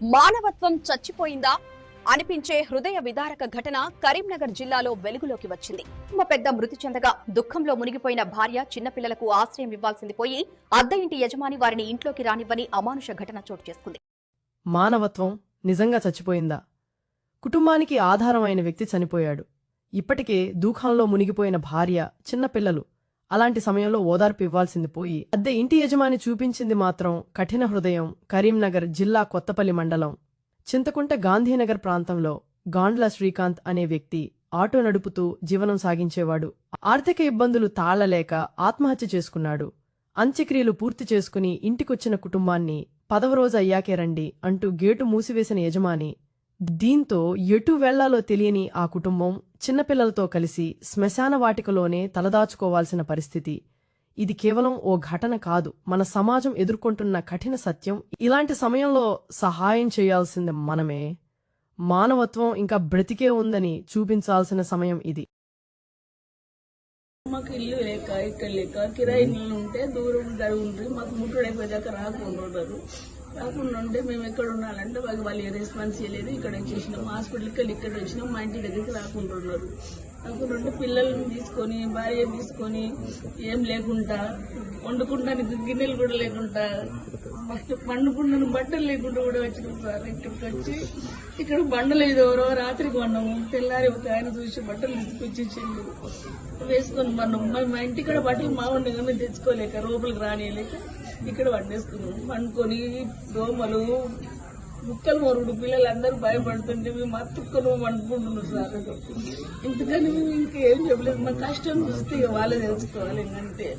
మానవత్వం చచ్చిపోయిందా అనిపించే హృదయ విదారక ఘటన కరీంనగర్ జిల్లాలో వెలుగులోకి వచ్చింది. పెద్ద మృతి చెందగా దుఃఖంలో మునిగిపోయిన భార్య చిన్నపిల్లలకు ఆశ్రయం ఇవ్వాల్సింది పోయి అద్దె ఇంటి యజమాని వారిని ఇంట్లోకి రానివ్వని అమానుష ఘటన చోటు చేసుకుంది. మానవత్వం నిజంగా చచ్చిపోయిందా? కుటుంబానికి ఆధారమైన వ్యక్తి చనిపోయాడు. ఇప్పటికే దుఃఖంలో మునిగిపోయిన భార్య, చిన్నపిల్లలు. అలాంటి సమయంలో ఓదార్పు ఇవ్వాల్సింది పోయి అద్దె ఇంటి యజమాని చూపించింది మాత్రం కఠిన హృదయం. కరీంనగర్ జిల్లా కొత్తపల్లి మండలం చింతకుంట గాంధీనగర్ ప్రాంతంలో గాండ్ల శ్రీకాంత్ అనే వ్యక్తి ఆటో నడుపుతూ జీవనం సాగించేవాడు. ఆర్థిక ఇబ్బందులు తాళలేక ఆత్మహత్య చేసుకున్నాడు. అంత్యక్రియలు పూర్తి చేసుకుని ఇంటికొచ్చిన కుటుంబాన్ని 10వ రోజు అయ్యాకే రండి అంటూ గేటు మూసివేసిన యజమాని. దీంతో ఎటు వెళ్లాలో తెలియని ఆ కుటుంబం చిన్నపిల్లలతో కలిసి శ్మశాన వాటికలోనే తలదాచుకోవాల్సిన పరిస్థితి. ఇది కేవలం ఓ ఘటన కాదు, మన సమాజం ఎదుర్కొంటున్న కఠిన సత్యం. ఇలాంటి సమయంలో సహాయం చేయాల్సింది మనమే. మానవత్వం ఇంకా బ్రతికే ఉందని చూపించాల్సిన సమయం ఇది. మాకు ఇల్లు లేక ఇక్కడ లేక కిరాయి ఇల్లు ఉంటే దూరం ఉండ్రి మాకు ముట్టుడైపోయాక రాకుండా ఉంటే మేము ఎక్కడ ఉండాలంటే వాళ్ళు రెస్పాన్స్ చేయలేదు. ఇక్కడ వచ్చేసినాం, హాస్పిటల్కి వెళ్ళి ఇక్కడ వచ్చినాం, మా ఇంటి దగ్గరికి రాకుండా ఉంటే పిల్లల్ని తీసుకొని భార్య తీసుకొని ఏం లేకుండా వండుకుంటానికి గిన్నెలు కూడా లేకుండా పండుకుంటాను బట్టలు లేకుండా కూడా వచ్చినాం సార్. ఇక్కడికి వచ్చి ఇక్కడ బండలేదు, ఎవరో రాత్రికి కొన్నాము, తెల్లారి ఒక ఆయన చూసి బట్టలు తీసుకొచ్చేసిండు, వేసుకొని మా ఇంటికాడ బట్టలు మా ఉండే మేము తెచ్చుకోలేక లోపలికి రానియలేక ఇక్కడ వండేసుకున్నాం. పండుకొని దోమలు ముక్కలు మొరుగుడు పిల్లలందరూ భయపడుతుంటే మేము అతుక్కొని అనుకుంటున్నాం సార్. ఇంతకని మేము ఇంకేం చెప్పలేదు. మా కష్టం చూస్తే వాళ్ళే తెలుసుకోవాలి అంతే.